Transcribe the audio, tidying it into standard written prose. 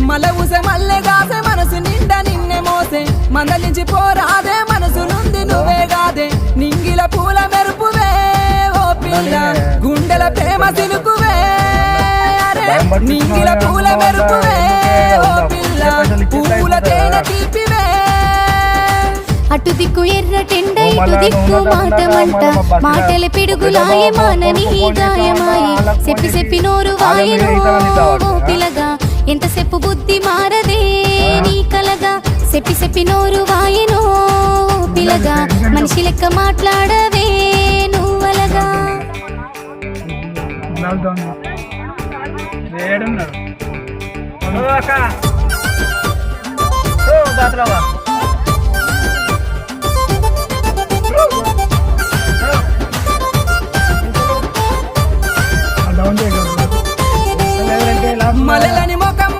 మల ఊసే మల్లె గాసే మనసు నిండా నిన్నే మోసే మందలించి పోరాదే మనసు నుండి నువ్వే గాదే నింగిల పూల మెరుపువే ఓ పిల్ల గుండెల ప్రేమ సిలుకువే అరే నింగిల పూల మెరుపువే ఓ పిల్ల పూల తేనె తీపివే అటు దిక్కు ఎర్ర టెండ ఇటు దిక్కు మాటమంట మాటల పిడుగులాయే మానని గాయమాయే చెప్పి చెప్పి నోరు వాయను పిలగా ఎంతసేపు బుద్ధి మారదే నీ కలగా చెప్పి చెప్పి నోరు వాయను పిలగా మనిషి లెక్క మాట్లాడవే నువ్వలగా మలలని